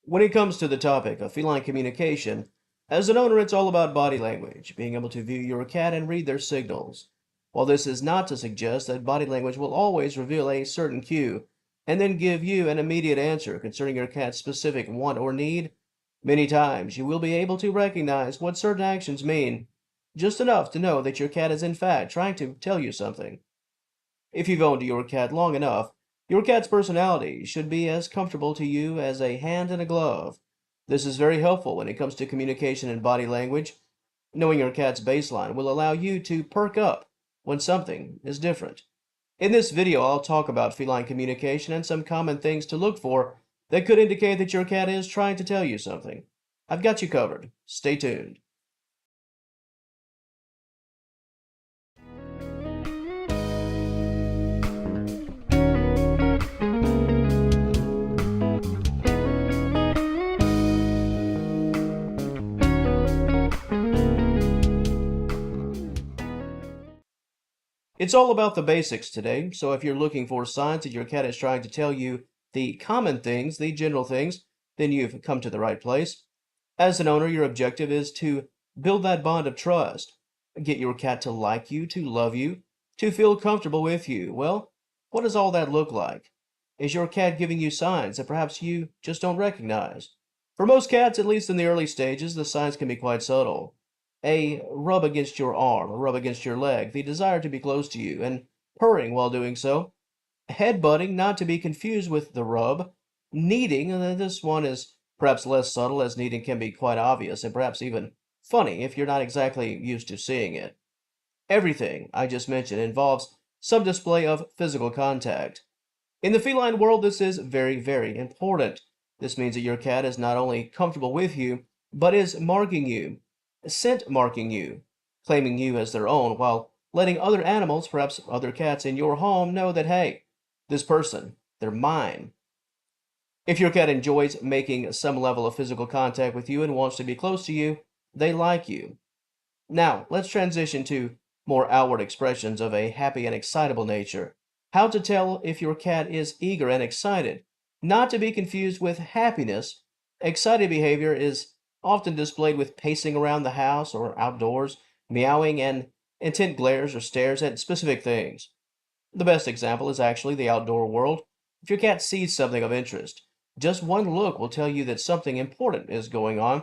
When it comes to the topic of feline communication, as an owner, it's all about body language, being able to view your cat and read their signals. While this is not to suggest that body language will always reveal a certain cue and then give you an immediate answer concerning your cat's specific want or need, many times you will be able to recognize what certain actions mean, just enough to know that your cat is in fact trying to tell you something. If you've owned your cat long enough, your cat's personality should be as comfortable to you as a hand in a glove. This is very helpful when it comes to communication and body language. Knowing your cat's baseline will allow you to perk up when something is different. In this video, I'll talk about feline communication and some common things to look for that could indicate that your cat is trying to tell you something. I've got you covered. Stay tuned. It's all about the basics today, so if you're looking for signs that your cat is trying to tell you the common things, the general things, then you've come to the right place. As an owner, your objective is to build that bond of trust, get your cat to like you, to love you, to feel comfortable with you. Well, what does all that look like? Is your cat giving you signs that perhaps you just don't recognize? For most cats, at least in the early stages, the signs can be quite subtle. A rub against your arm, a rub against your leg, the desire to be close to you, and purring while doing so. Headbutting, not to be confused with the rub. Kneading, this one is perhaps less subtle, as kneading can be quite obvious and perhaps even funny if you're not exactly used to seeing it. Everything I just mentioned involves some display of physical contact. In the feline world, this is very, very important. This means that your cat is not only comfortable with you, but is marking you, scent marking you, claiming you as their own, while letting other animals, perhaps other cats in your home, know that, hey, this person, they're mine. If your cat enjoys making some level of physical contact with you and wants to be close to you, they like you. Now, let's transition to more outward expressions of a happy and excitable nature. How to tell if your cat is eager and excited. Not to be confused with happiness. Excited behavior is often displayed with pacing around the house or outdoors, meowing, and intent glares or stares at specific things. The best example is actually the outdoor world. If your cat sees something of interest, just one look will tell you that something important is going on.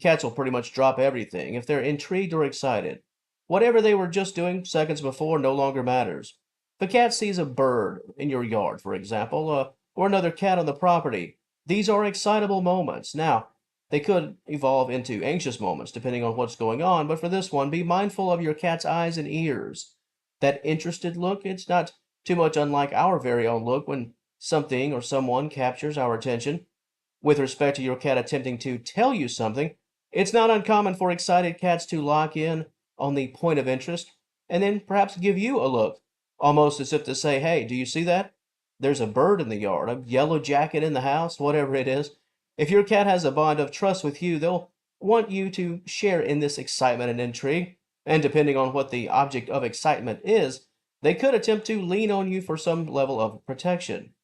Cats will pretty much drop everything if they're intrigued or excited. Whatever they were just doing seconds before no longer matters. If a cat sees a bird in your yard, for example, or another cat on the property, these are excitable moments. Now, they could evolve into anxious moments depending on what's going on, but for this one, be mindful of your cat's eyes and ears. That interested look, it's not too much unlike our very own look when something or someone captures our attention. With respect to your cat attempting to tell you something, it's not uncommon for excited cats to lock in on the point of interest and then perhaps give you a look, almost as if to say, hey, do you see that? There's a bird in the yard, a yellow jacket in the house, whatever it is. If your cat has a bond of trust with you, they'll want you to share in this excitement and intrigue, and depending on what the object of excitement is, they could attempt to lean on you for some level of protection.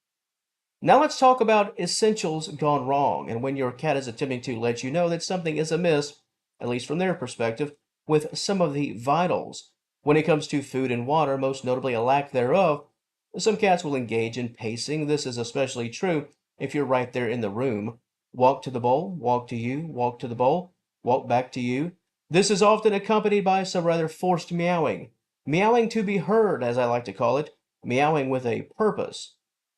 Now let's talk about essentials gone wrong, and when your cat is attempting to let you know that something is amiss, at least from their perspective, with some of the vitals. When it comes to food and water, most notably a lack thereof, some cats will engage in pacing. This is especially true if you're right there in the room. Walk to the bowl, walk to you, walk to the bowl, walk back to you. This is often accompanied by some rather forced meowing. Meowing to be heard, as I like to call it, meowing with a purpose.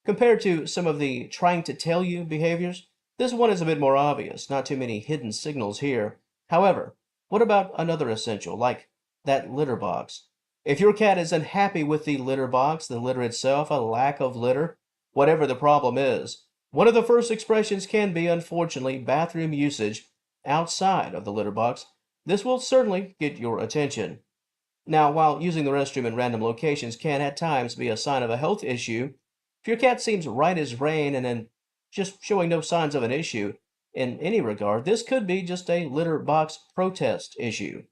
Compared to some of the trying to tell you behaviors, this one is a bit more obvious, not too many hidden signals here. However, what about another essential, like that litter box? If your cat is unhappy with the litter box, the litter itself, a lack of litter, whatever the problem is, one of the first expressions can be, unfortunately, bathroom usage outside of the litter box. This will certainly get your attention. Now, while using the restroom in random locations can at times be a sign of a health issue, if your cat seems right as rain and then just showing no signs of an issue in any regard, this could be just a litter box protest issue.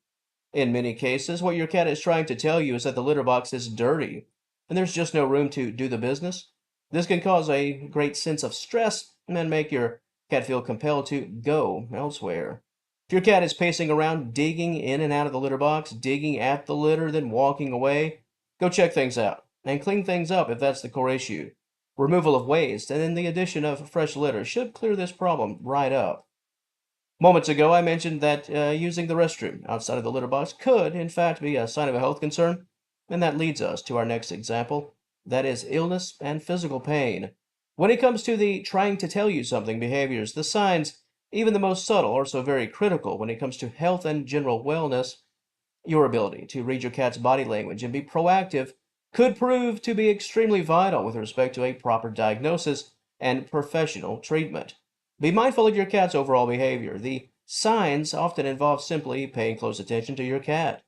In many cases, what your cat is trying to tell you is that the litter box is dirty and there's just no room to do the business. This can cause a great sense of stress and make your cat feel compelled to go elsewhere. If your cat is pacing around, digging in and out of the litter box, digging at the litter, then walking away, go check things out and clean things up if that's the core issue. Removal of waste and then the addition of fresh litter should clear this problem right up. Moments ago, I mentioned that using the restroom outside of the litter box could, in fact, be a sign of a health concern, and that leads us to our next example. That is illness and physical pain. When it comes to the trying to tell you something behaviors, the signs, even the most subtle, are so very critical when it comes to health and general wellness. Your ability to read your cat's body language and be proactive could prove to be extremely vital with respect to a proper diagnosis and professional treatment. Be mindful of your cat's overall behavior. The signs often involve simply paying close attention to your cat.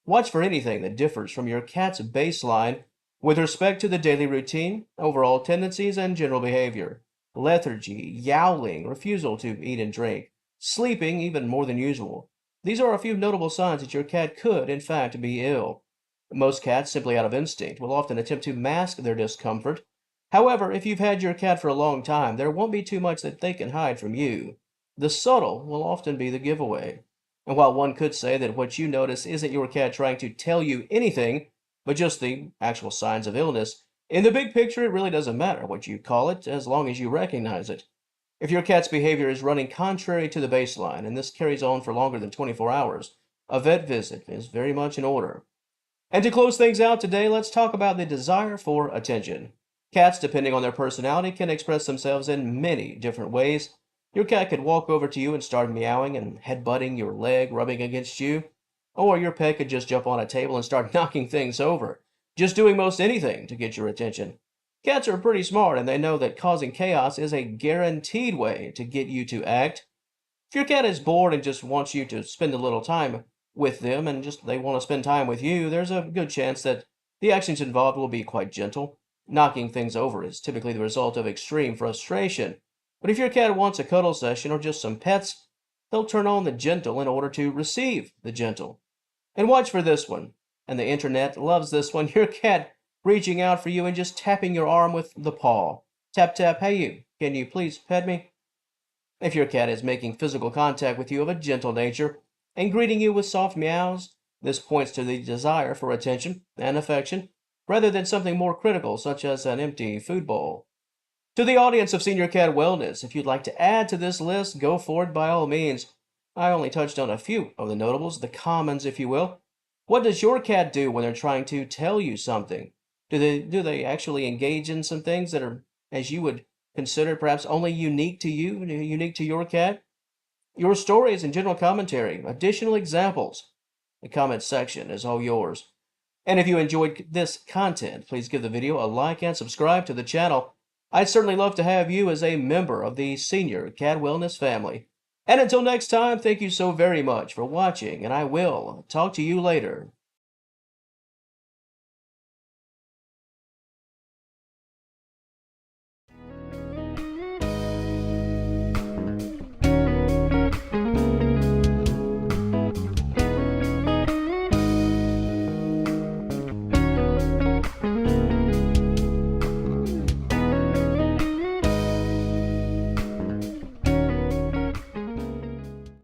Watch for anything that differs from your cat's baseline with respect to the daily routine, overall tendencies, and general behavior. Lethargy, yowling, refusal to eat and drink, sleeping even more than usual. These are a few notable signs that your cat could, in fact, be ill. Most cats, simply out of instinct, will often attempt to mask their discomfort. However, if you've had your cat for a long time, there won't be too much that they can hide from you. The subtle will often be the giveaway. And while one could say that what you notice isn't your cat trying to tell you anything, but just the actual signs of illness, in the big picture it really doesn't matter what you call it as long as you recognize it. If your cat's behavior is running contrary to the baseline, and this carries on for longer than 24 hours, a vet visit is very much in order. And to close things out today, let's talk about the desire for attention. Cats, depending on their personality, can express themselves in many different ways. Your cat could walk over to you and start meowing and headbutting your leg, rubbing against you. Or your pet could just jump on a table and start knocking things over, just doing most anything to get your attention. Cats are pretty smart and they know that causing chaos is a guaranteed way to get you to act. If your cat is bored and just wants you to spend a little time with them and just they want to spend time with you, there's a good chance that the actions involved will be quite gentle. Knocking things over is typically the result of extreme frustration. But if your cat wants a cuddle session or just some pets, they'll turn on the gentle in order to receive the gentle. And watch for this one. And the internet loves this one. Your cat reaching out for you and just tapping your arm with the paw. Tap, tap, hey you, can you please pet me? If your cat is making physical contact with you of a gentle nature and greeting you with soft meows, this points to the desire for attention and affection rather than something more critical such as an empty food bowl. To the audience of Senior Cat Wellness, if you'd like to add to this list, go for it by all means. I only touched on a few of the notables, the commons if you will. What does your cat do when they're trying to tell you something? Do they actually engage in some things that are, as you would consider, perhaps only unique to you, unique to your cat? Your stories and general commentary, additional examples. The comment section is all yours. And if you enjoyed this content, please give the video a like and subscribe to the channel. I'd certainly love to have you as a member of the Senior Cat Wellness family. And until next time, thank you so very much for watching, and I will talk to you later.